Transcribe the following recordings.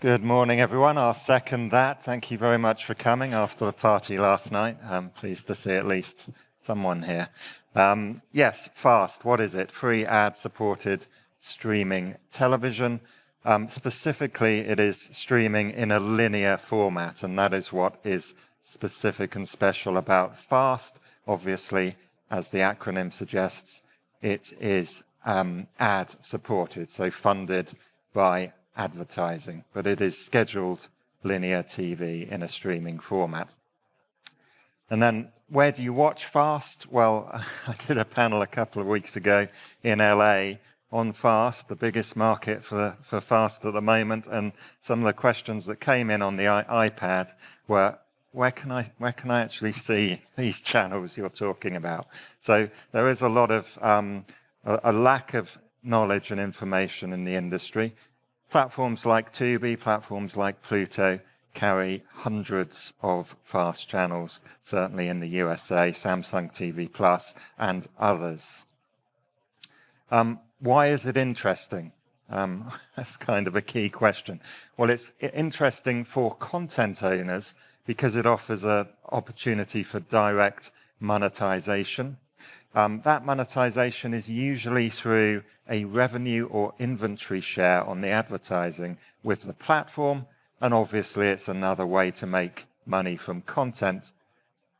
Good morning, everyone. I'll second that. Thank you very much for coming after the party last night. I'm pleased to see at least someone here. Yes, FAST, what is it? Free ad-supported streaming television. Specifically, it is streaming in a linear format, and that is what is specific and special about FAST. Obviously, as the acronym suggests, it is ad-supported, so funded by advertising, but it is scheduled linear TV in a streaming format. And then where do you watch FAST? Well, I did a panel a couple of weeks ago in LA on FAST, the biggest market for FAST at the moment, and some of the questions that came in on the iPad were, where can I actually see these channels you're talking about? So there is a lot of a lack of knowledge and information in the industry. Platforms like Tubi, platforms like Pluto carry hundreds of FAST channels, certainly in the USA, Samsung TV Plus, and others. Why is it interesting? That's kind of a key question. Well, it's interesting for content owners because it offers an opportunity for direct monetization. That monetization is usually through a revenue or inventory share on the advertising with the platform, and obviously it's another way to make money from content.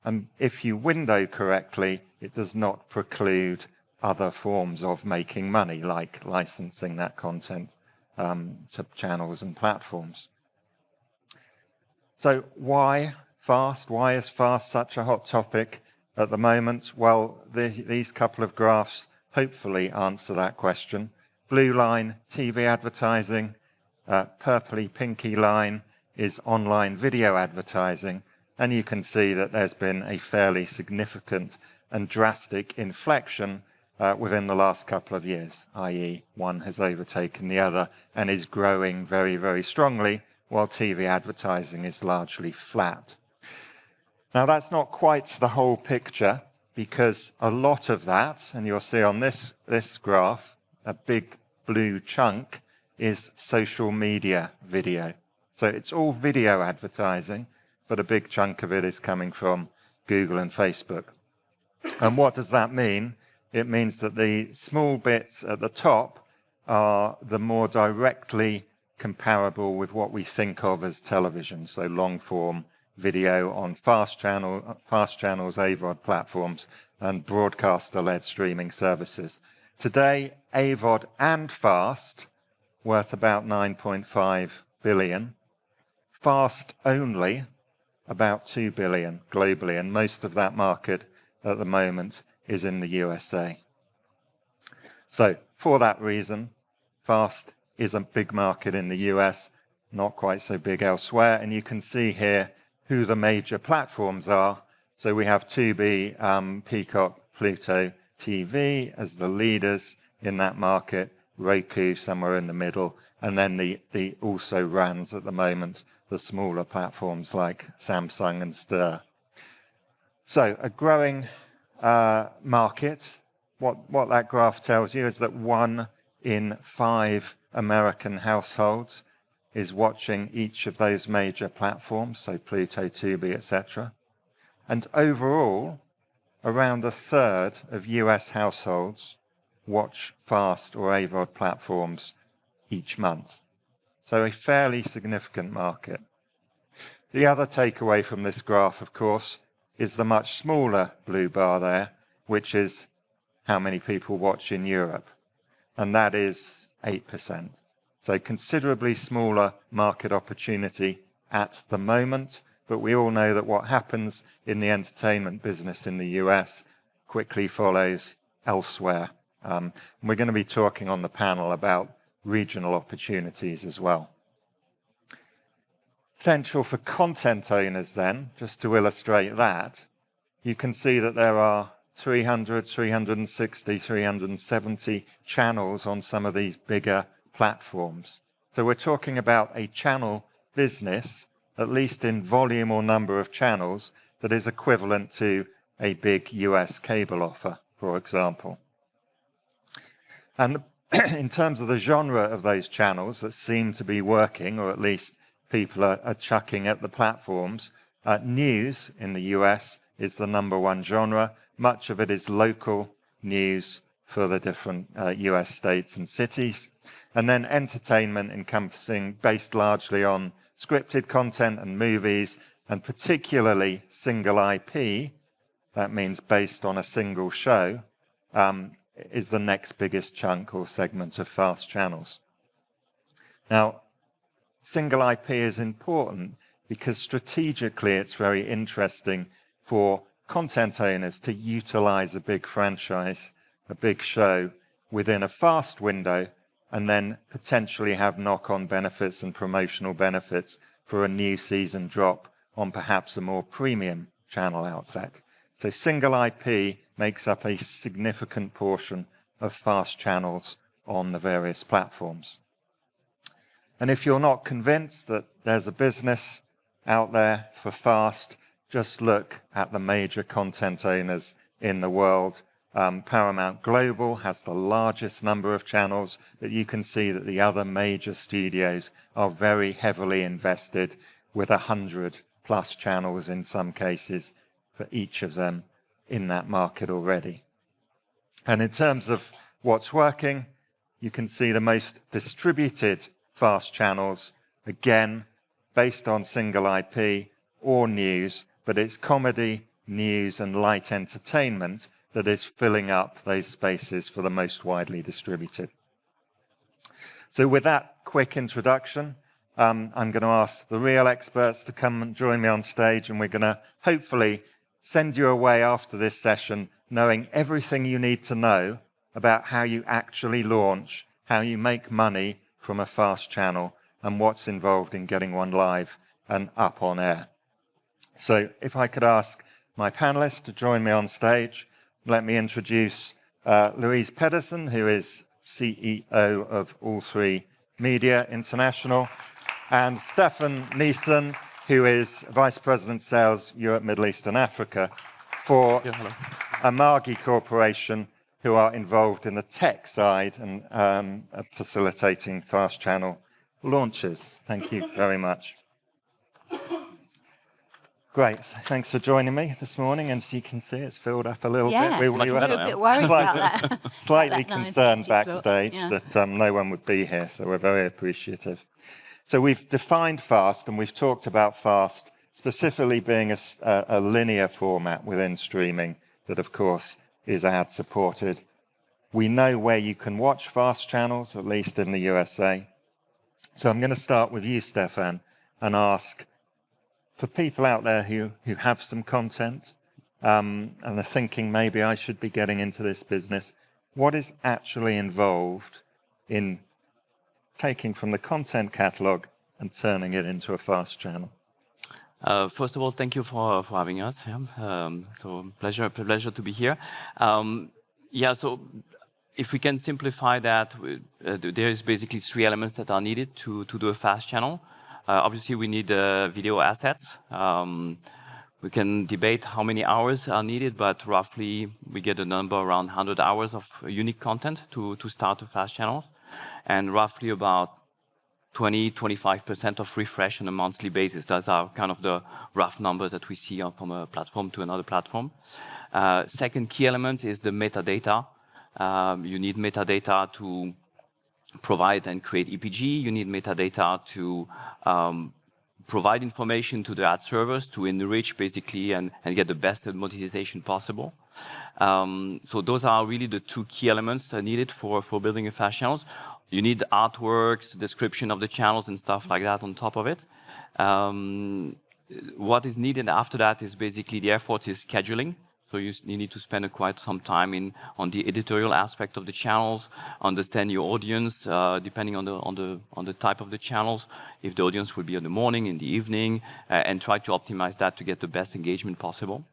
And if you window correctly, it does not preclude other forms of making money, like licensing that content to channels and platforms. So why FAST? Why is FAST such a hot topic at the moment? Well, these couple of graphs hopefully answer that question. Blue line, TV advertising. Purpley pinky line is online video advertising. And you can see that there's been a fairly significant and drastic inflection within the last couple of years, i.e. one has overtaken the other and is growing very, very strongly, while TV advertising is largely flat. Now, that's not quite the whole picture, because a lot of that, and you'll see on this graph, a big blue chunk is social media video. So it's all video advertising, but a big chunk of it is coming from Google and Facebook. And what does that mean? It means that the small bits at the top are the more directly comparable with what we think of as television, so long-form video on fast channels, AVOD platforms, and broadcaster-led streaming services. Today, AVOD and FAST worth about 9.5 billion. FAST only about 2 billion globally, and most of that market at the moment is in the USA. So for that reason, FAST is a big market in the US, not quite so big elsewhere, and you can see here who the major platforms are. So we have Tubi, Peacock, Pluto TV as the leaders in that market, Roku somewhere in the middle, and then the also runs at the moment, the smaller platforms like Samsung and Stir. So a growing market. What that graph tells you is that 1 in 5 American households is watching each of those major platforms, so Pluto, Tubi, etc. And overall, around a third of US households watch FAST or AVOD platforms each month. So a fairly significant market. The other takeaway from this graph, of course, is the much smaller blue bar there, which is how many people watch in Europe. And that is 8%. So considerably smaller market opportunity at the moment, but we all know that what happens in the entertainment business in the US quickly follows elsewhere. We're going to be talking on the panel about regional opportunities as well. Potential for content owners then, just to illustrate that, you can see that there are 300, 360, 370 channels on some of these bigger platforms. So we're talking about a channel business, at least in volume or number of channels, that is equivalent to a big US cable offer, for example. And in terms of the genre of those channels that seem to be working, or at least people are chucking at the platforms, news in the US is the #1 genre. Much of it is local news for the different US states and cities. And then entertainment encompassing, based largely on scripted content and movies, and particularly single IP, that means based on a single show, is the next biggest chunk or segment of fast channels. Now, single IP is important because strategically it's very interesting for content owners to utilize a big franchise, a big show within a fast window, and then potentially have knock-on benefits and promotional benefits for a new season drop on perhaps a more premium channel outlet. So single IP makes up a significant portion of fast channels on the various platforms. And if you're not convinced that there's a business out there for fast, just look at the major content owners in the world. Paramount Global has the largest number of channels, but you can see that the other major studios are very heavily invested with 100+ channels in some cases for each of them in that market already. And in terms of what's working, you can see the most distributed fast channels, again, based on single IP or news, but it's comedy, news, and light entertainment that is filling up those spaces for the most widely distributed. So with that quick introduction, I'm going to ask the real experts to come and join me on stage, and we're going to hopefully send you away after this session knowing everything you need to know about how you actually launch, how you make money from a fast channel, and what's involved in getting one live and up on air. So if I could ask my panelists to join me on stage, let me introduce Louise Pedersen, who is CEO of All3 Media International, and Stefan Niesen, who is Vice President Sales Europe, Middle East and Africa for Amagi Corporation, who are involved in the tech side and facilitating fast channel launches. Thank you very much. Great. Thanks for joining me this morning. And as you can see, it's filled up a little bit. We were a bit worried about that. Slightly concerned backstage that no one would be here, so we're very appreciative. So we've defined fast, and we've talked about fast specifically being a linear format within streaming that, of course, is ad-supported. We know where you can watch fast channels, at least in the USA. So I'm going to start with you, Stefan, and ask, for people out there who have some content and are thinking maybe I should be getting into this business, what is actually involved in taking from the content catalog and turning it into a fast channel? First of all, thank you for having us. So pleasure to be here. So if we can simplify that, there is basically 3 elements that are needed to do a fast channel. Obviously, we need video assets. We can debate how many hours are needed, but roughly we get a number around 100 hours of unique content to start a fast channel, and roughly about 20-25% of refresh on a monthly basis. Those are kind of the rough numbers that we see from a platform to another platform. Second key element is the metadata. You need metadata to provide and create EPG. You need metadata to provide information to the ad servers to enrich basically and get the best monetization possible. So those are really the 2 key elements needed for building a fast channels. You need artworks, description of the channels and stuff like that on top of it. What is needed after that is basically the effort is scheduling. So you need to spend quite some time on the editorial aspect of the channels, understand your audience, depending on the type of the channels, if the audience will be in the morning, in the evening, and try to optimize that to get the best engagement possible.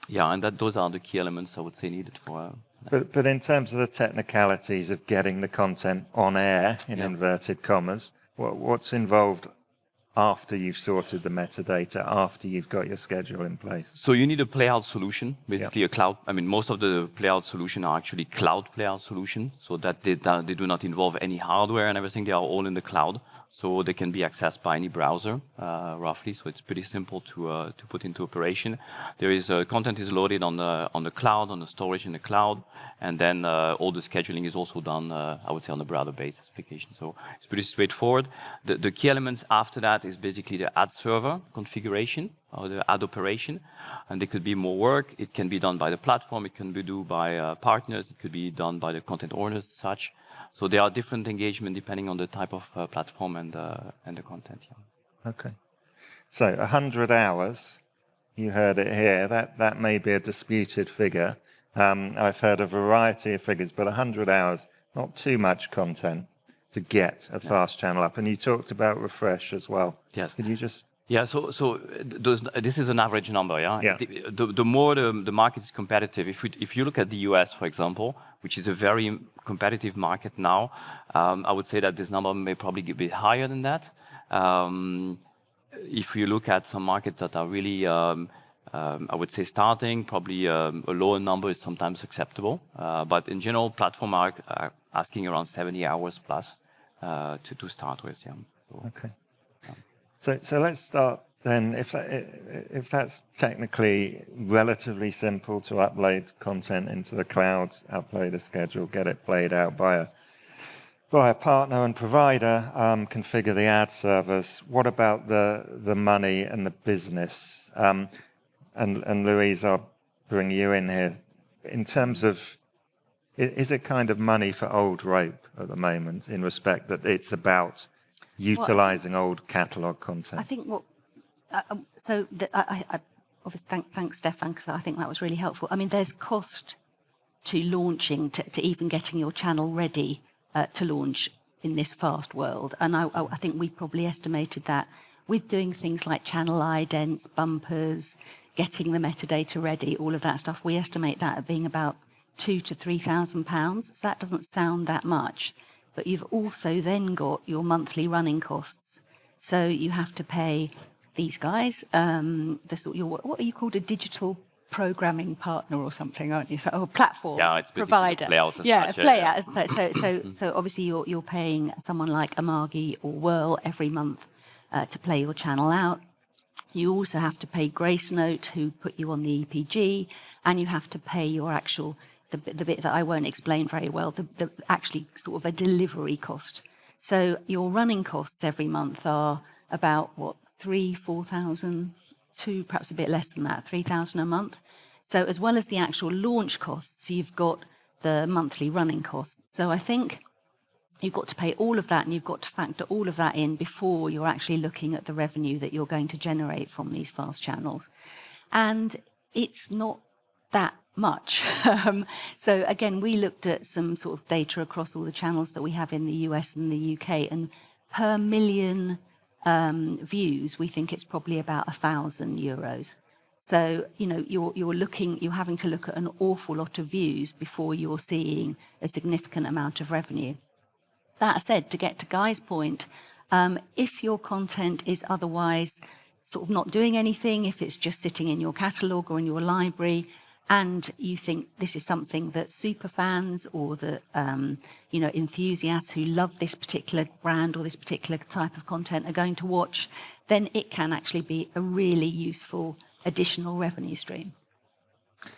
And those are the key elements I would say needed for. But in terms of the technicalities of getting the content on air, in inverted commas, what's involved after you've sorted the metadata, after you've got your schedule in place? So you need a playout solution, basically a cloud. I mean, most of the playout solutions are actually cloud playout solutions, so that they do not involve any hardware and everything. They are all in the cloud, so they can be accessed by any browser, roughly. So it's pretty simple to put into operation. There is content is loaded on the cloud, on the storage in the cloud, and then all the scheduling is also done, I would say, on a browser-based application. So it's pretty straightforward. The key elements after that is basically the ad server configuration or the ad operation, and there could be more work. It can be done by the platform. It can be done by partners. It could be done by the content owners, such. So there are different engagement depending on the type of platform and the content. Yeah. Okay. So 100 hours, you heard it here. That may be a disputed figure. I've heard a variety of figures, but 100 hours, not too much content to get a fast channel up. And you talked about refresh as well. Yes. Could you just... Yeah, so this is an average number, yeah? Yeah. The more the market is competitive, if you look at the US, for example, which is a very competitive market now, I would say that this number may probably be a bit higher than that. If you look at some markets that are really, I would say starting, probably a lower number is sometimes acceptable. But in general, platforms are asking around 70 hours plus to start with, yeah. So, okay. So let's start then. If that's technically relatively simple to upload content into the cloud, upload a schedule, get it played out by a partner and provider, configure the ad servers. What about the money and the business? And Louise, I'll bring you in here. In terms of, is it kind of money for old rope at the moment, in respect that it's about utilizing old catalogue content? I think I obviously thanks Stefan, because I think that was really helpful. I mean, there's cost to launching, to even getting your channel ready to launch in this fast world. And I think we probably estimated that with doing things like channel idents, bumpers, getting the metadata ready, all of that stuff, we estimate that at being about £2,000 to £3,000. So that doesn't sound that much. But you've also then got your monthly running costs. So you have to pay these guys. What are you called? A digital programming partner or something, aren't you? So, a platform provider. Playout yeah, such, a playout. So obviously you're paying someone like Amagi or Whirl every month to play your channel out. You also have to pay Grace Note, who put you on the EPG, and you have to pay your actual, the bit that I won't explain very well, the actually sort of a delivery cost. So your running costs every month are about, 4,000 to perhaps a bit less than that, 3,000 a month. So as well as the actual launch costs, you've got the monthly running costs. So I think you've got to pay all of that, and you've got to factor all of that in before you're actually looking at the revenue that you're going to generate from these fast channels. And it's not that much. So again, we looked at some sort of data across all the channels that we have in the US and the UK, and per million views, we think it's probably about €1,000. So, you're having to look at an awful lot of views before you're seeing a significant amount of revenue. That said, to get to Guy's point, if your content is otherwise sort of not doing anything, if it's just sitting in your catalogue or in your library, and you think this is something that super fans or that enthusiasts who love this particular brand or this particular type of content are going to watch, then it can actually be a really useful additional revenue stream.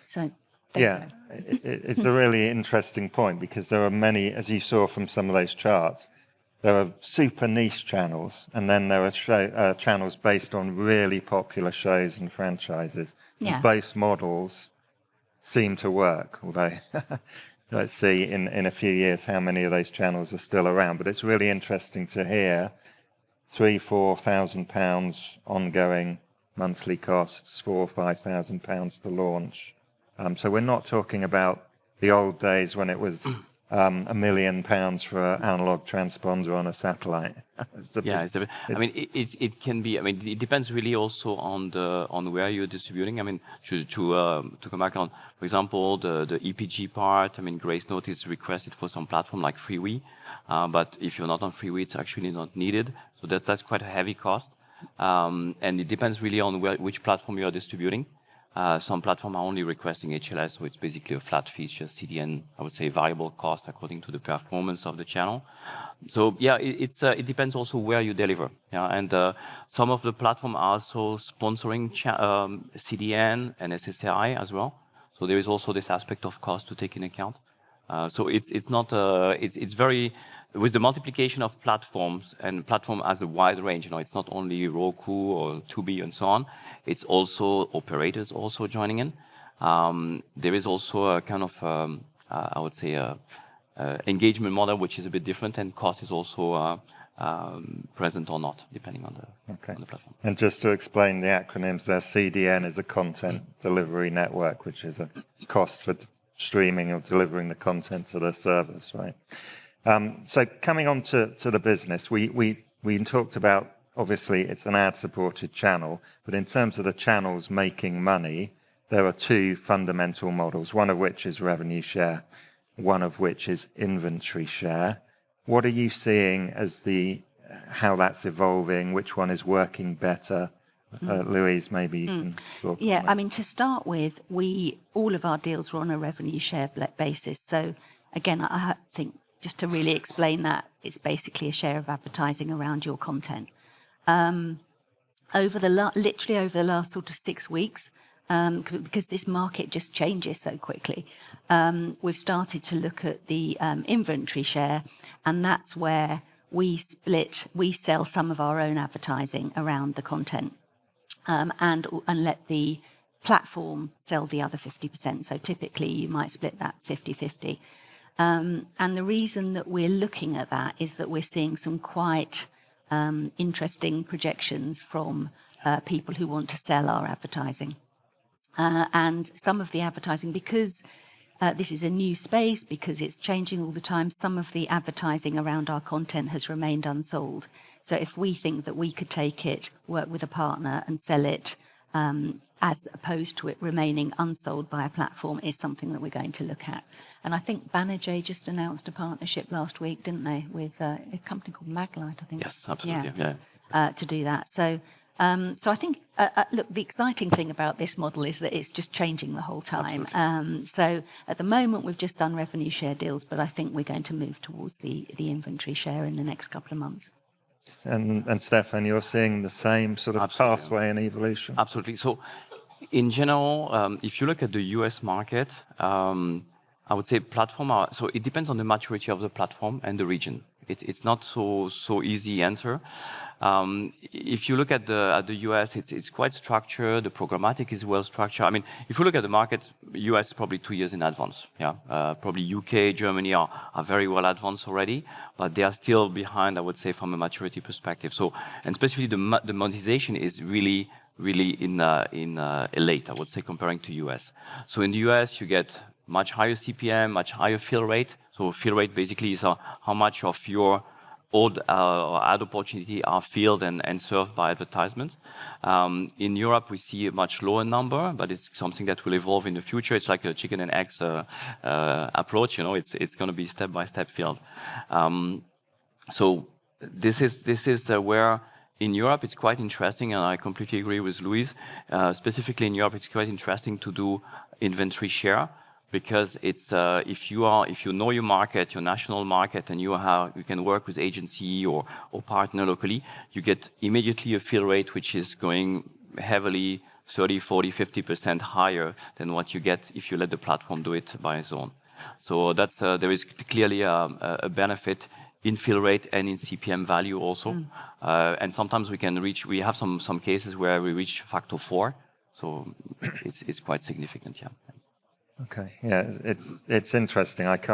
So it's a really interesting point, because there are many, as you saw from some of those charts, there are super niche channels, and then there are channels based on really popular shows and franchises. Yeah. And both models seem to work, although let's see in a few years how many of those channels are still around. But it's really interesting to hear £3,000-4,000 ongoing monthly costs, £4,000 or £5,000 to launch. So we're not talking about the old days when it was £1 million for an analog transponder on a satellite. It can be. I mean, it depends really also on where you're distributing. I mean, to come back on, for example, the EPG part. I mean, Grace Note is requested for some platform like Freewee, but if you're not on Freewee, it's actually not needed. So that's quite a heavy cost. And it depends really on which platform you are distributing. Some platforms are only requesting HLS, so it's basically a flat fee, it's just CDN, I would say variable cost according to the performance of the channel. So yeah, it depends also where you deliver. Yeah, and some of the platforms are also sponsoring CDN and SSRI as well. So there is also this aspect of cost to take in account. So it's not it's very with the multiplication of platforms, and platform has a wide range. It's not only Roku or Tubi and so on. It's also operators also joining in. There is also a kind of I would say engagement model which is a bit different, and cost is also present or not depending on the platform. And just to explain the acronyms there, CDN is a content delivery network, which is a cost for streaming or delivering the content to the servers, right? So coming on to the business, we talked about, obviously it's an ad-supported channel, but in terms of the channels making money, there are two fundamental models, one of which is revenue share, one of which is inventory share. What are you seeing as how that's evolving? Which one is working better? Louise, maybe you can talk. Yeah, I mean, to start with, all of our deals were on a revenue share basis. So again, I think just to really explain that, it's basically a share of advertising around your content. Literally over the last sort of 6 weeks, because this market just changes so quickly, we've started to look at the inventory share, and that's where we sell some of our own advertising around the content, and let the platform sell the other 50%. So typically you might split that 50-50. And the reason that we're looking at that is that we're seeing some quite interesting projections from people who want to sell our advertising. And some of the advertising, because this is a new space, because it's changing all the time, some of the advertising around our content has remained unsold. So if we think that we could take it, work with a partner and sell it, as opposed to it remaining unsold by a platform, is something that we're going to look at. And I think Banijay just announced a partnership last week, didn't they, with a company called Maglite, I think. Yes, absolutely. To do that. So I think, look, the exciting thing about this model is that it's just changing the whole time. So at the moment, we've just done revenue share deals, but I think we're going to move towards the inventory share in the next couple of months. And Stefan, you're seeing the same sort of pathway and evolution? Absolutely. So in general, if you look at the US market, I would say so it depends on the maturity of the platform and the region. It's not so easy answer. If you look at the US, it's quite structured. The programmatic is well structured. I mean, if you look at the market, US is probably 2 years in advance. Yeah, probably UK, Germany are very well advanced already, but they are still behind, I would say, from a maturity perspective. So, and specifically the monetization is really in late, I would say, comparing to US. So in the US, you get much higher CPM, much higher fill rate. So fill rate basically is how much of your old ad opportunity are filled and served by advertisements. In Europe, we see a much lower number, but it's something that will evolve in the future. It's like a chicken and eggs approach. It's going to be step by step filled. So this is where in Europe it's quite interesting, and I completely agree with Louise. Specifically in Europe, it's quite interesting to do inventory share, because it's if you know your market, your national market, and you can work with agency or partner locally, you get immediately a fill rate which is going heavily 30, 40, 50% higher than what you get if you let the platform do it by its own. So that's there is clearly a benefit in fill rate and in CPM value also. And sometimes we have some cases where we reach factor 4. So it's quite significant, yeah. Okay, yeah, it's interesting. I'd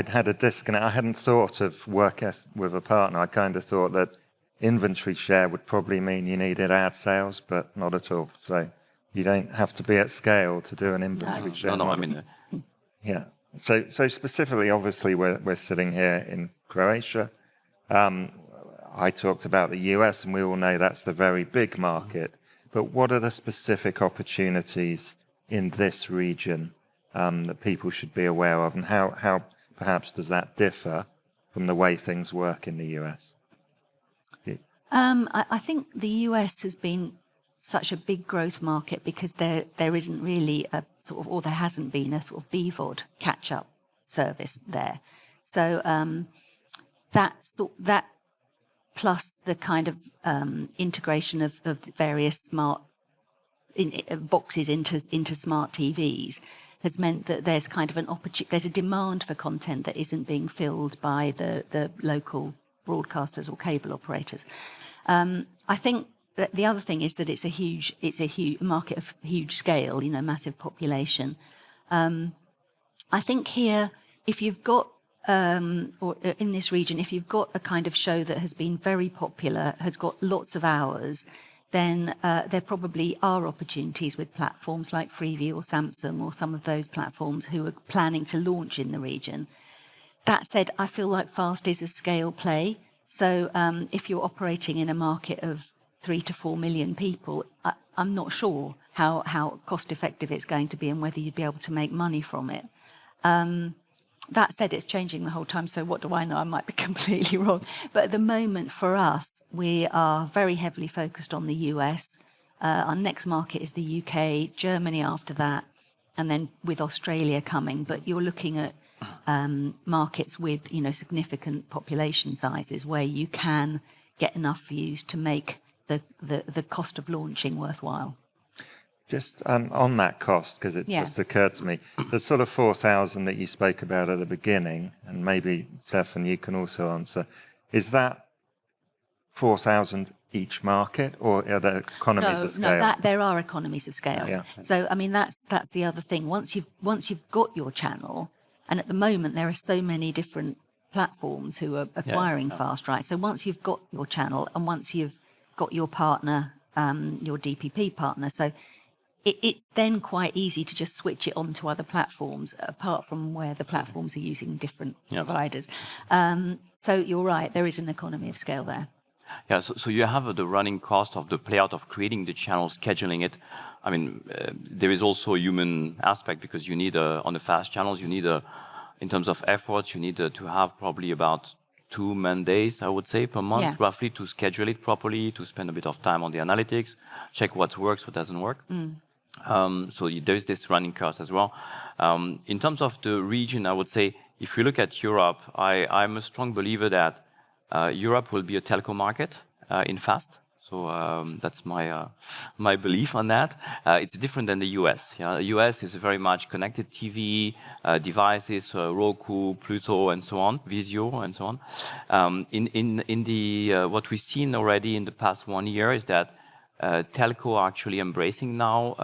had a disconnect. I hadn't thought of work with a partner. I kind of thought that inventory share would probably mean you needed ad sales, but not at all. So you don't have to be at scale to do an inventory share. No, I mean, yeah. So specifically, obviously, we're sitting here in Croatia. I talked about the US, and we all know that's the very big market. But what are the specific opportunities in this region that people should be aware of, and how perhaps does that differ from the way things work in the US? I think the US has been such a big growth market because there isn't really a sort of, or there hasn't been a sort of BVOD catch-up service there. So that plus the kind of integration of various smart boxes into smart TVs has meant that there's kind of there's a demand for content that isn't being filled by the local broadcasters or cable operators. I think that the other thing is that it's a huge market of huge scale, massive population. I think here, if you've got or in this region, if you've got a kind of show that has been very popular, has got lots of hours, then there probably are opportunities with platforms like Freeview or Samsung or some of those platforms who are planning to launch in the region. That said, I feel like Fast is a scale play. So if you're operating in a market of 3 to 4 million people, I'm not sure how cost effective it's going to be and whether you'd be able to make money from it. That said, it's changing the whole time, so what do I know? I might be completely wrong. But at the moment, for us, we are very heavily focused on the US. Our next market is the UK, Germany after that, and then with Australia coming. But you're looking at markets with, significant population sizes where you can get enough views to make the cost of launching worthwhile. Just on that cost, because it just occurred to me, the sort of 4,000 that you spoke about at the beginning, and maybe, Stefan, you can also answer, is that 4,000 each market, or are there economies of scale? No, there are economies of scale. Yeah. So, I mean, that's the other thing. Once you've got your channel, and at the moment there are so many different platforms who are acquiring Fast, right? So once you've got your channel, and once you've got your partner, your DPP partner, so it's then quite easy to just switch it on to other platforms, apart from where the platforms are using different providers. So you're right, there is an economy of scale there. Yeah, so you have the running cost of the playout of creating the channel, scheduling it. I mean, there is also a human aspect because you need, on the fast channels, you need, in terms of efforts, you need to have probably about 2 man days, I would say, per month, roughly, to schedule it properly, to spend a bit of time on the analytics, check what works, what doesn't work. So there's this running cost as well. In terms of the region, I would say, if you look at Europe, I'm a strong believer that Europe will be a telco market in fast. So that's my belief on that. It's different than the US. The US is very much connected TV, devices, Roku, Pluto, and so on, Vizio, and so on. In the what we've seen already in the past 1 year is that telco are actually embracing now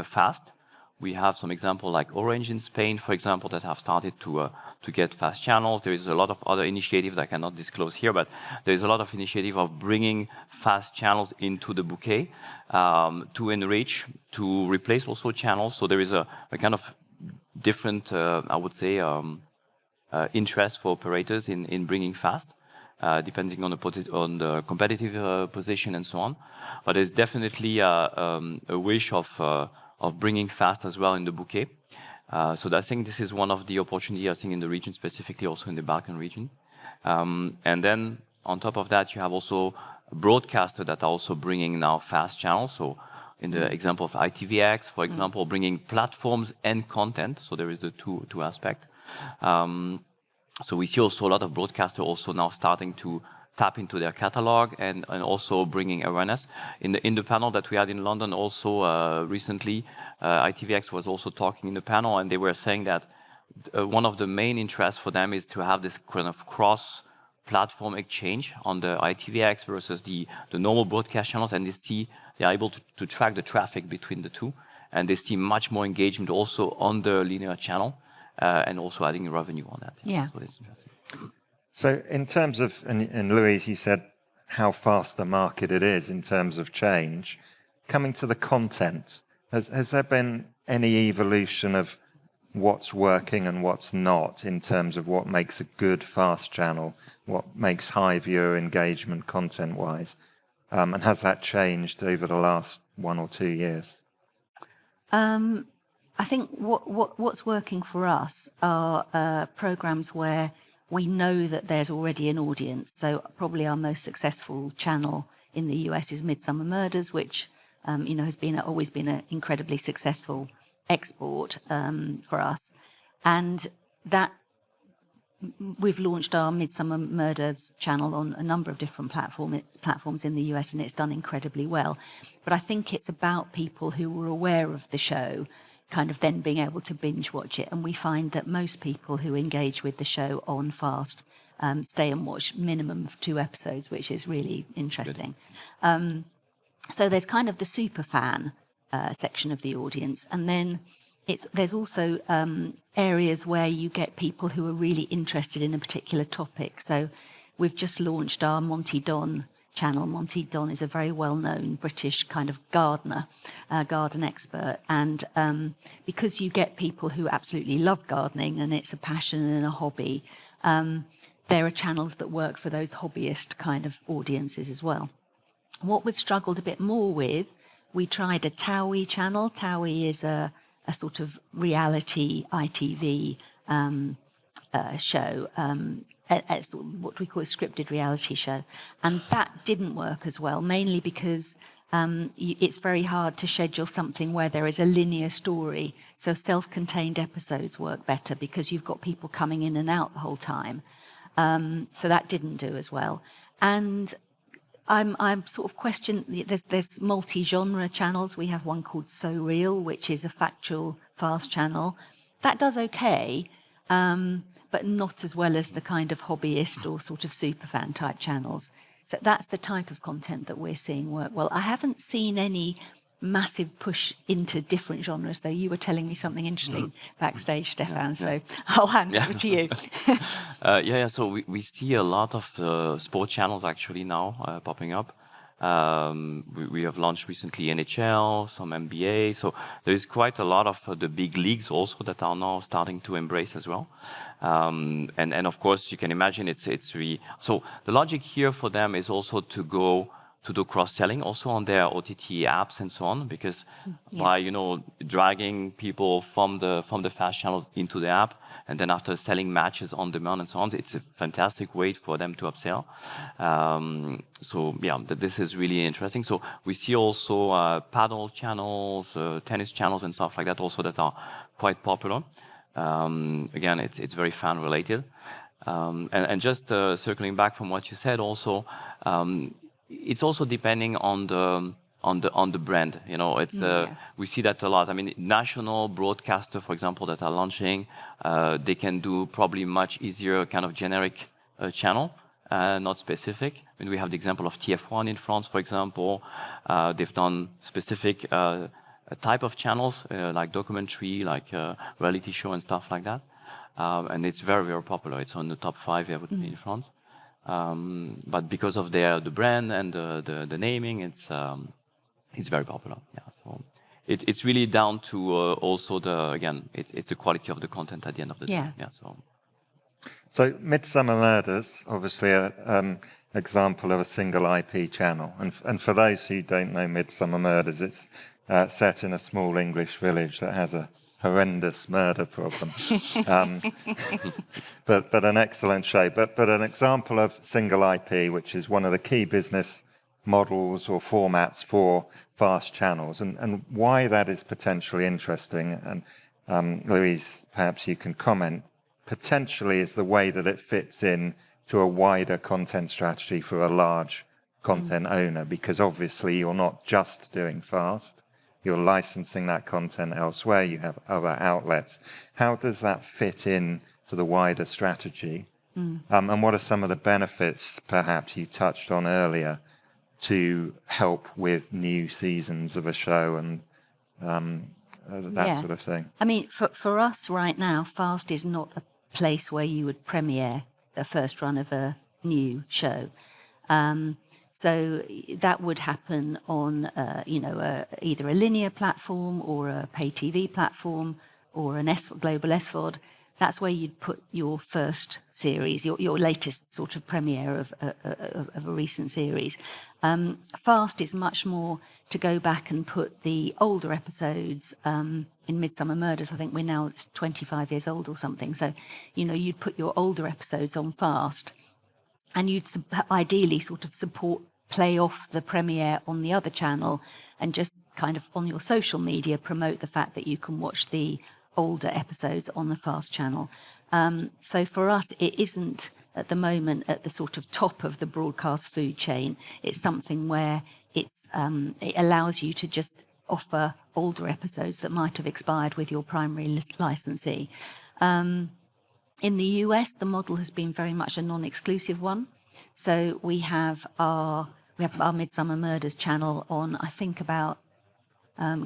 fast. We have some example like Orange in Spain, for example, that have started to get fast channels. There is a lot of other initiatives I cannot disclose here, but there is a lot of initiative of bringing fast channels into the bouquet to enrich, to replace also channels. So there is a kind of different, I would say, interest for operators in bringing fast. Depending on the competitive position and so on. But there's definitely a wish of bringing fast as well in the bouquet. So I think this is one of the opportunities I think in the region, specifically also in the Balkan region. And then on top of that, you have also broadcasters that are also bringing now fast channels. So in the example of ITVX, for example, bringing platforms and content. So there is the two aspects. So we see also a lot of broadcasters also now starting to tap into their catalog and also bringing awareness. In the panel that we had in London also recently, ITVX was also talking in the panel, and they were saying that one of the main interests for them is to have this kind of cross-platform exchange on the ITVX versus the normal broadcast channels, and they are able to track the traffic between the two, and they see much more engagement also on the linear channel. And also adding revenue on that. Yeah. So it's interesting. So in terms of, and Louise, you said how fast the market it is in terms of change. Coming to the content, has there been any evolution of what's working and what's not in terms of what makes a good fast channel, what makes high viewer engagement content-wise? And has that changed over the last 1 or 2 years? I think what's working for us are programs where we know that there's already an audience. So probably our most successful channel in the US is Midsummer Murders, which has always been an incredibly successful export for us, and that we've launched our Midsummer Murders channel on a number of different platforms in the US, and it's done incredibly well. But I think it's about people who were aware of the show kind of then being able to binge watch it. And we find that most people who engage with the show on Fast stay and watch minimum of 2 episodes, which is really interesting. So there's kind of the super fan section of the audience, and then there's also areas where you get people who are really interested in a particular topic. So we've just launched our Monty Don channel. Monty Don is a very well-known British kind of garden expert. And because you get people who absolutely love gardening and it's a passion and a hobby, there are channels that work for those hobbyist kind of audiences as well. What we've struggled a bit more with, we tried a Towie channel. Towie is a sort of reality ITV show, what we call a scripted reality show. And that didn't work as well, mainly because it's very hard to schedule something where there is a linear story. So self-contained episodes work better because you've got people coming in and out the whole time. So that didn't do as well. And I'm sort of questioning, there's multi-genre channels. We have one called So Real, which is a factual fast channel. That does okay, but not as well as the kind of hobbyist or sort of superfan type channels. So that's the type of content that we're seeing work well. I haven't seen any massive push into different genres, though. You were telling me something interesting backstage, Stefan, so I'll hand over to you. So we see a lot of sport channels actually now popping up. We have launched recently NHL, some NBA, so there's quite a lot of the big leagues also that are now starting to embrace as well. And of course, you can imagine it's really... So the logic here for them is also to go to do cross-selling also on their OTT apps and so on, because by dragging people from the fast channels into the app, and then after selling matches on demand and so on, it's a fantastic way for them to upsell. This is really interesting. So we see also paddle channels, tennis channels and stuff like that also that are quite popular. Again, it's very fan related. And just circling back from what you said also, it's also depending on the brand. We see that a lot. I mean, national broadcaster, for example, that are launching, they can do probably much easier kind of generic channel, not specific. I mean, we have the example of TF1 in France, for example. They've done specific type of channels, like documentary, like reality show and stuff like that. And it's very, very popular. It's on the top 5 in France. But because of the brand and the naming, it's very popular. Yeah, so it's really down to also it's the quality of the content at the end of the day. Yeah. So Midsummer Murders, obviously an example of a single IP channel, and for those who don't know Midsummer Murders, it's set in a small English village that has a horrendous murder problem, but an excellent show. But an example of single IP, which is one of the key business models or formats for fast channels, and why that is potentially interesting. And Louise, perhaps you can comment. Potentially is the way that it fits in to a wider content strategy for a large content owner, because obviously you're not just doing fast. You're licensing that content elsewhere. You have other outlets. How does that fit in to the wider strategy? And what are some of the benefits, perhaps you touched on earlier, to help with new seasons of a show and that sort of thing? I mean, for us right now, Fast is not a place where you would premiere the first run of a new show. So that would happen on, either a linear platform or a pay TV platform or an global SVOD. That's where you'd put your first series, your latest sort of premiere of a recent series. Fast is much more to go back and put the older episodes in Midsummer Murders, I think we're now 25 years old or something. So, you'd put your older episodes on fast, and you'd ideally sort of play off the premiere on the other channel, and just kind of on your social media promote the fact that you can watch the older episodes on the fast channel. So for us, it isn't at the moment at the sort of top of the broadcast food chain. It's something where it allows you to just offer older episodes that might have expired with your primary licensee. In the US, the model has been very much a non-exclusive one. So we have our Midsummer Murders channel on, I think about,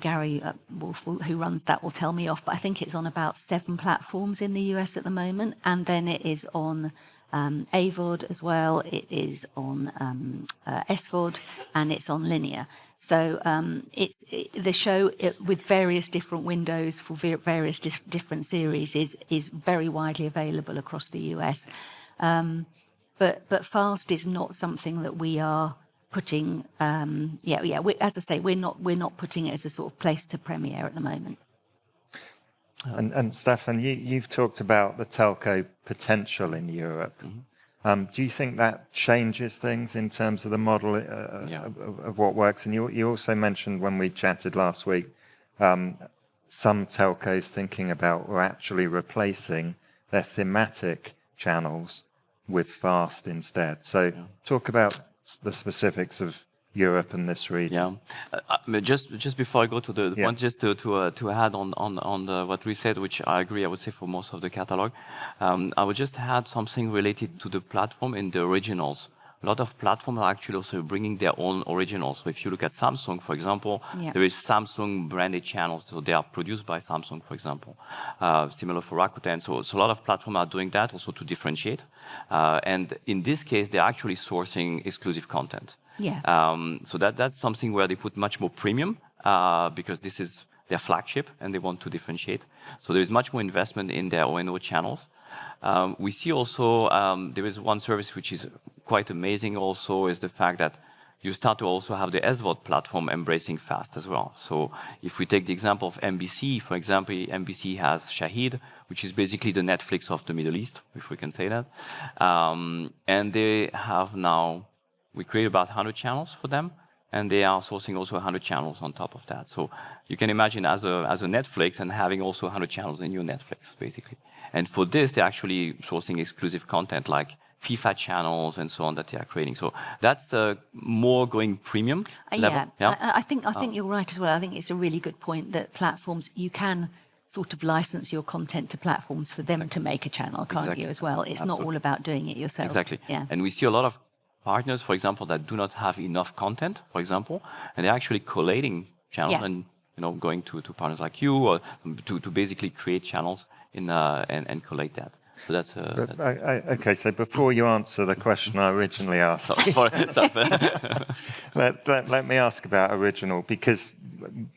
Gary Wolf, who runs that, will tell me off, but I think it's on about 7 platforms in the US at the moment. And then it is on AVOD as well, it is on SVOD, and it's on linear. So the show with various different windows for various different series is very widely available across the US. But fast is not something that we are putting. As I say, we're not putting it as a sort of place to premiere at the moment. And Stefan, you've talked about the telco potential in Europe. Mm-hmm. Do you think that changes things in terms of the model of what works? And you also mentioned when we chatted last week, some telcos thinking about or actually replacing their thematic channels with fast instead. So talk about the specifics of Europe and this region. Just before I go to the point, just to add on what we said, which I agree, I would say for most of the catalog, I would just add something related to the platform and the originals. A lot of platforms are actually also bringing their own originals. So if you look at Samsung, for example, there is Samsung branded channels. So they are produced by Samsung, for example. Similar for Rakuten. So a lot of platforms are doing that also to differentiate. And in this case, they're actually sourcing exclusive content. So that's something where they put much more premium because this is their flagship and they want to differentiate. So there is much more investment in their O&O channels. We see also there is one service which is quite amazing also is the fact that you start to also have the SVOD platform embracing fast as well. So if we take the example of NBC, for example, NBC has Shahid, which is basically the Netflix of the Middle East, if we can say that. And they have now, we create about 100 channels for them, and they are sourcing also 100 channels on top of that. So you can imagine as a Netflix and having also 100 channels in your Netflix, basically. And for this, they're actually sourcing exclusive content like FIFA channels and so on that they are creating. So that's more going premium level. I think you're right as well. I think it's a really good point that platforms, you can sort of license your content to platforms for them to make a channel, can't you, as well? It's not all about doing it yourself. Exactly. And we see a lot of partners, for example, that do not have enough content, for example, and they're actually collating channels and going to partners like you or to basically create channels and collate that. So that's okay. So before you answer the question I originally asked, let me ask about original, because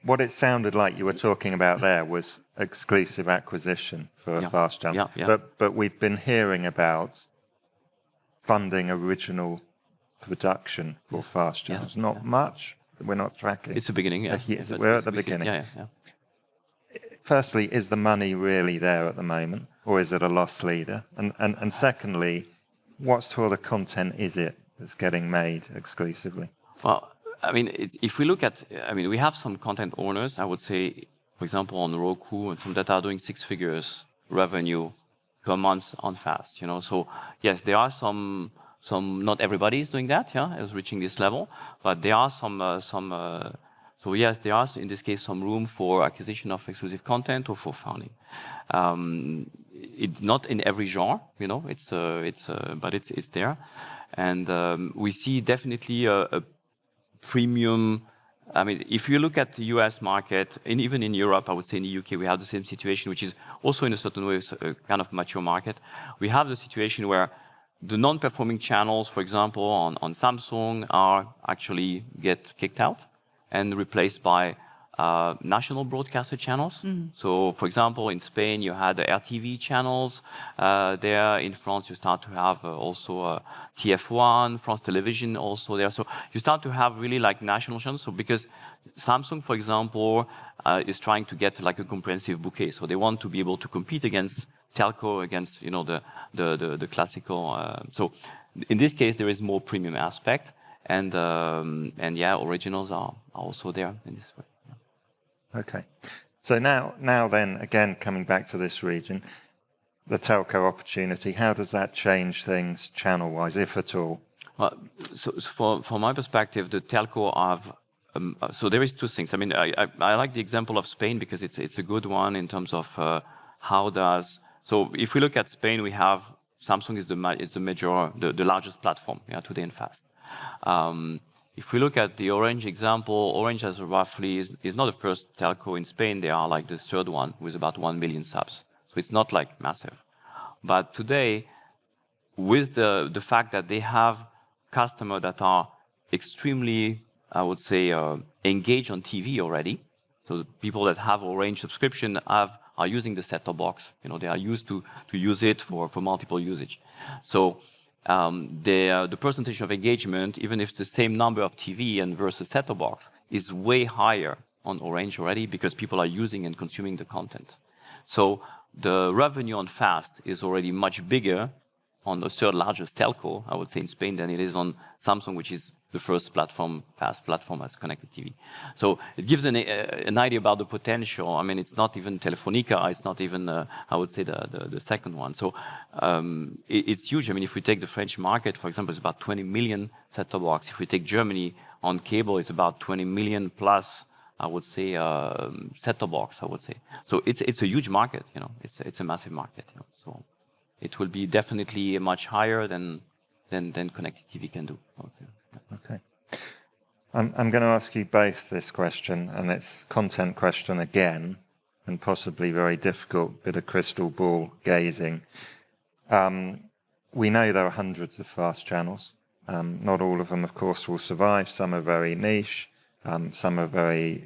what it sounded like you were talking about there was exclusive acquisition for a fast channel. But we've been hearing about funding original production for fast channels. Not much. We're not tracking. It's the beginning. We're at the beginning. Firstly, is the money really there at the moment, or is it a loss leader? And secondly, what sort of content is it that's getting made exclusively? Well, I mean, if we look at, we have some content owners, I would say, for example, on Roku and some that are doing 6 figures revenue per month on fast, So yes, there are some, not everybody is doing that, is reaching this level, but there are so yes, there are, in this case, some room for acquisition of exclusive content or for funding. It's not in every genre, but it's there. And we see definitely a premium. If you look at the US market, and even in Europe, I would say in the UK, we have the same situation, which is also in a certain way a kind of mature market. We have the situation where the non-performing channels, for example, on Samsung, are actually get kicked out and replaced by national broadcaster channels. So, for example, in Spain, you had the RTV channels. There in France, you start to have also TF1, France Television also there. So you start to have really like national channels. So because Samsung, for example, is trying to get like a comprehensive bouquet. So they want to be able to compete against telco, against the classical. So in this case, there is more premium aspect, and yeah, originals are also there in this way. Okay. So now then, again, coming back to this region, the telco opportunity, how does that change things channel-wise, if at all? So from my perspective, the telco have, so there is two things. I mean, I like the example of Spain because it's a good one in terms of how does, so if we look at Spain, we have, Samsung is the largest platform today in fast. If we look at the Orange example, Orange has roughly is not the first telco in Spain. They are like the third one with about 1 million subs. So it's not like massive. But today, with the fact that they have customers that are extremely, I would say, engaged on TV already. So the people that have Orange subscription are using the set-top box. They are used to use it for multiple usage. So the percentage of engagement, even if it's the same number of TV and versus set-top box, is way higher on Orange already because people are using and consuming the content. So the revenue on fast is already much bigger on the third largest telco, I would say, in Spain than it is on Samsung, which is the first fast platform as connected TV. So it gives an idea about the potential. I mean, it's not even Telefonica, it's not even, I would say, the second one. So it's huge. I mean, if we take the French market, for example, it's about 20 million set-top box. If we take Germany on cable, it's about 20 million plus, I would say, set-top box, I would say. So it's a huge market, it's a massive market, So it will be definitely much higher than connected TV can do, I would say. Okay. I'm going to ask you both this question, and it's content question again, and possibly very difficult bit of crystal ball gazing. We know there are hundreds of fast channels. Not all of them, of course, will survive. Some are very niche. Some are very,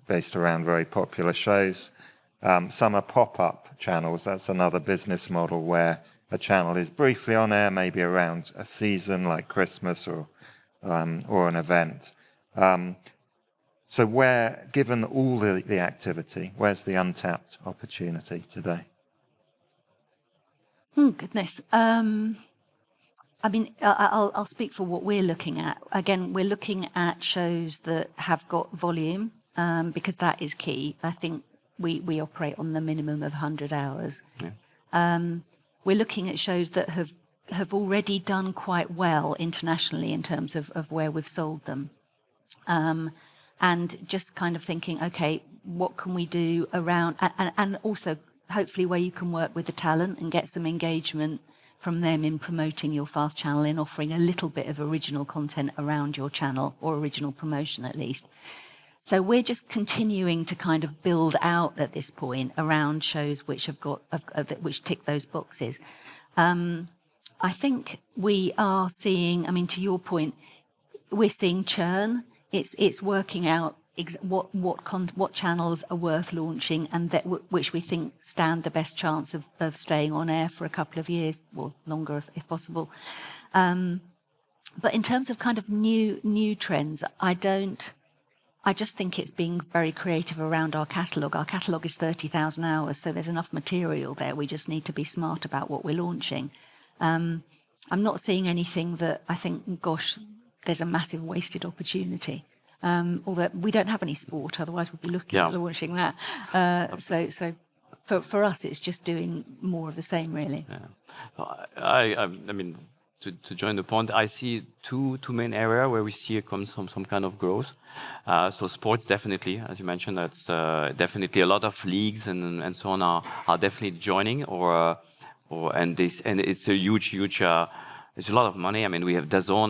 based around very popular shows. Some are pop-up channels. That's another business model where a channel is briefly on air, maybe around a season like Christmas or an event. So given all the activity, where's the untapped opportunity today? Goodness. I mean, I'll speak for what we're looking at. Again, we're looking at shows that have got volume, because that is key. I think we operate on the minimum of 100 hours. Yeah. We're looking at shows that have already done quite well internationally in terms of where we've sold them. And just kind of thinking, okay, what can we do around, and also hopefully where you can work with the talent and get some engagement from them in promoting your fast channel, in offering a little bit of original content around your channel, or original promotion at least. So we're just continuing to kind of build out at this point around shows which have got which tick those boxes. I think we are seeing, I mean, to your point, we're seeing churn. It's working out what channels are worth launching and which we think stand the best chance of staying on air for a couple of years or longer if possible. But in terms of kind of new trends, I just think it's being very creative around our catalogue. Our catalogue is 30,000 hours, so there's enough material there. We just need to be smart about what we're launching. I'm not seeing anything that I think, gosh, there's a massive wasted opportunity. Although we don't have any sport, otherwise we'd be looking at launching that. So for us, it's just doing more of the same, really. Yeah. I mean, to join the point, I see two main areas where we see some kind of growth. So sports, definitely, as you mentioned, that's definitely a lot of leagues and so on are definitely joining, and it's a huge. It's a lot of money. I mean, we have DAZN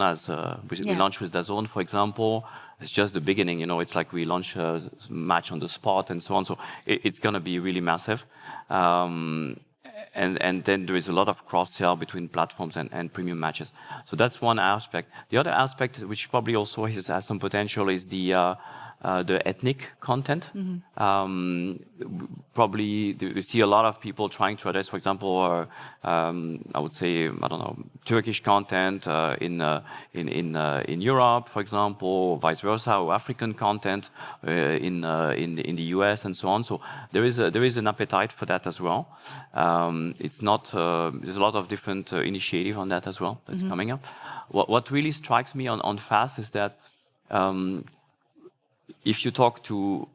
we launched with DAZN, for example. It's just the beginning, It's like we launch a match on the spot and so on. So it's going to be really massive. And then there is a lot of cross-sell between platforms and premium matches. So that's one aspect. The other aspect, which probably also has some potential, is the the ethnic content. Probably we see a lot of people trying to address, for example, I would say, I don't know, Turkish content in Europe, for example, or vice versa, or African content in the US and so on. So there is an appetite for that as well. It's not there's a lot of different initiative on that as well that's coming up. What really strikes me on FAST is that if you talk to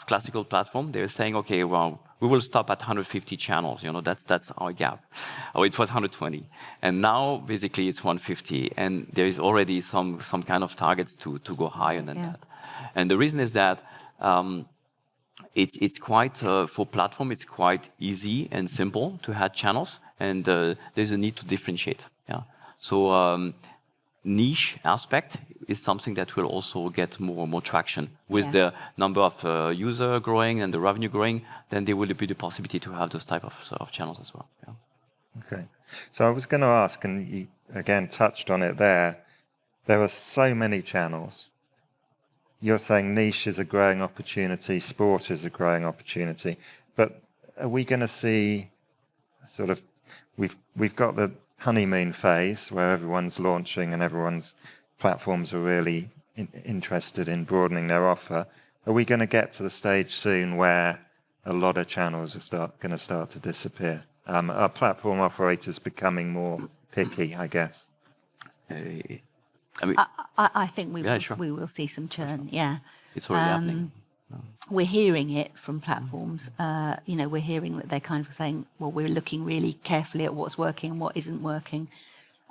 classical platform, they're saying, okay, well, we will stop at 150 channels. You know, that's our gap. Oh, it was 120, and now basically it's 150, and there is already some kind of targets to go higher than that. And the reason is that it's quite for platform, it's quite easy and simple to add channels, and there's a need to differentiate. Yeah, so niche aspect is something that will also get more and more traction with the number of user growing and the revenue growing. Then there will be the possibility to have those type of channels as well. Yeah. Okay, so I was going to ask, and you again touched on it there. There are so many channels. You're saying niche is a growing opportunity, sport is a growing opportunity, but are we going to see sort of we've got the honeymoon phase where everyone's launching and everyone's platforms are really interested in broadening their offer. Are we going to get to the stage soon where a lot of channels are going to start to disappear? Are platform operators becoming more picky, I guess? I mean, I think we will see some churn. Yeah, it's already happening. We're hearing it from platforms. We're hearing that they're kind of saying, well, we're looking really carefully at what's working and what isn't working.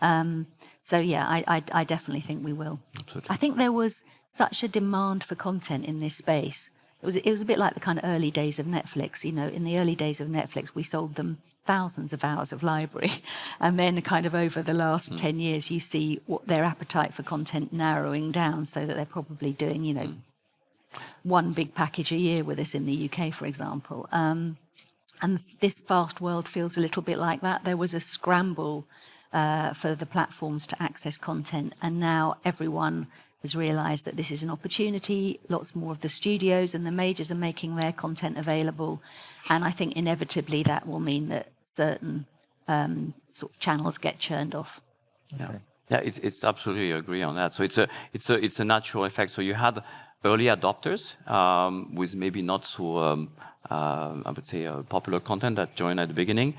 So yeah, I definitely think we will. Absolutely. I think there was such a demand for content in this space. It was a bit like the kind of early days of Netflix. You know, in the early days of Netflix, we sold them thousands of hours of library, and then kind of over the last 10 years, you see what their appetite for content narrowing down, so that they're probably doing, one big package a year with us in the UK, for example. And this fast world feels a little bit like that. There was a scramble for the platforms to access content, and now everyone has realised that this is an opportunity. Lots more of the studios and the majors are making their content available, and I think inevitably that will mean that certain sort of channels get churned off. Yeah, it's absolutely agree on that. So it's a natural effect. So you had early adopters with maybe not so I would say popular content that joined at the beginning.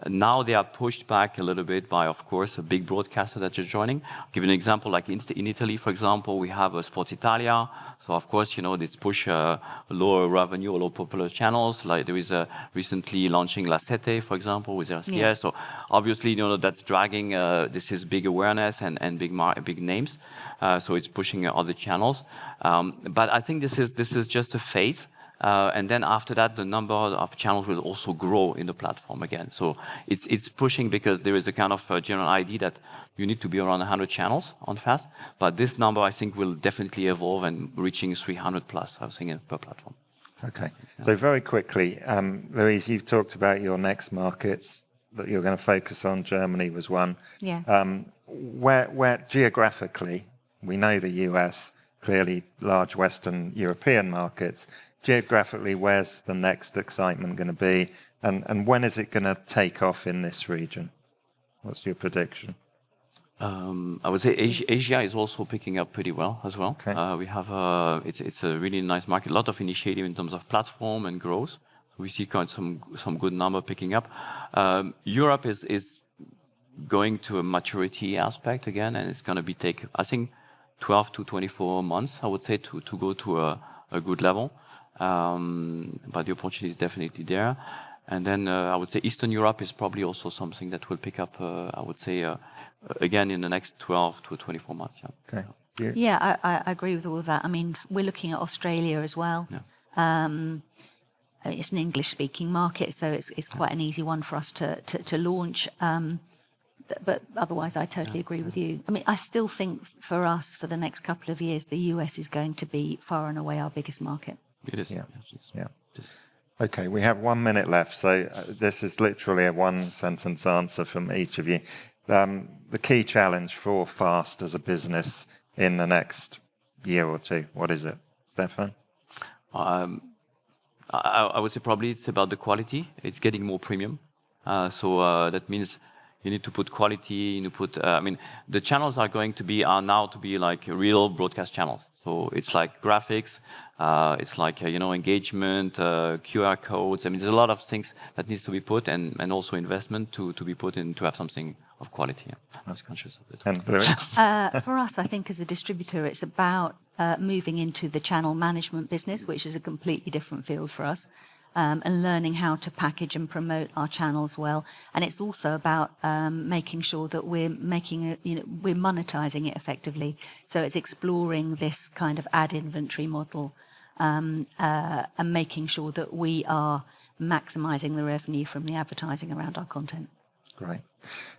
Now they are pushed back a little bit by, of course, a big broadcaster that is joining. I'll give you an example, like in Italy, for example, we have Sports Italia. So of course, it's push lower revenue or low popular channels. Like there is recently launching La Sette, for example, with RCS. Yeah. So obviously, that's dragging. This is big awareness and big names. So it's pushing other channels. But I think this is just a phase. And then after that, the number of channels will also grow in the platform again. So it's pushing because there is a kind of general idea that you need to be around 100 channels on FAST. But this number, I think, will definitely evolve and reaching 300 plus, I was thinking, per platform. Okay. So very quickly, Louise, you've talked about your next markets that you're going to focus on. Germany was one. Yeah. Where geographically, we know the US, clearly large Western European markets. Geographically, where's the next excitement going to be? And when is it going to take off in this region? What's your prediction? I would say Asia is also picking up pretty well as well. Okay. We have it's a really nice market, a lot of initiative in terms of platform and growth. We see some good number picking up. Europe is going to a maturity aspect again, and it's going to be I think 12 to 24 months, I would say, to go to a good level. But the opportunity is definitely there. And then I would say Eastern Europe is probably also something that will pick up, I would say, again in the next 12 to 24 months. Yeah. Okay. Yeah, I agree with all of that. I mean, we're looking at Australia as well. Yeah. It's an English-speaking market, so it's quite an easy one for us to launch. But otherwise, I totally agree with you. I mean, I still think for us, for the next couple of years, the US is going to be far and away our biggest market. It is. Yeah. Okay, we have 1 minute left, so this is literally a one-sentence answer from each of you. The key challenge for FAST as a business in the next year or two, what is it? Stefan? I would say probably it's about the quality. It's getting more premium. So that means you need to put quality, you need to put, the channels are now to be like real broadcast channels. So it's like graphics, it's like, engagement, QR codes. I mean, there's a lot of things that needs to be put and also investment to be put in to have something of quality. I was conscious of it. And Louise? For us, I think as a distributor, it's about moving into the channel management business, which is a completely different field for us, and learning how to package and promote our channels well. And it's also about making sure that we're we're monetizing it effectively. So it's exploring this kind of ad inventory model and making sure that we are maximizing the revenue from the advertising around our content. Great.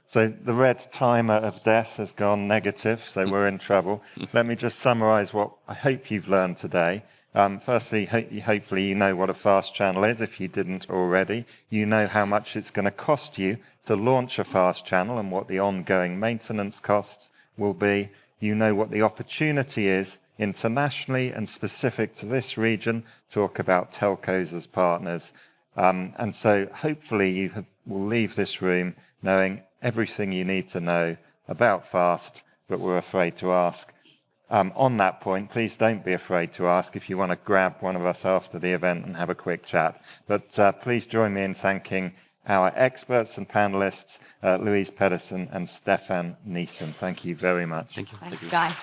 So the red timer of death has gone negative, so we're in trouble. Let me just summarize what I hope you've learned today. Firstly, hopefully you know what a fast channel is, if you didn't already. You know how much it's going to cost you to launch a fast channel and what the ongoing maintenance costs will be. You know what the opportunity is internationally and specific to this region. Talk about telcos as partners. And so hopefully you will leave this room knowing everything you need to know about fast, but we're afraid to ask. On that point, please don't be afraid to ask if you want to grab one of us after the event and have a quick chat. But please join me in thanking our experts and panelists, Louise Pedersen and Stefan Niesen. Thank you very much. Thank you. Thanks, Guy.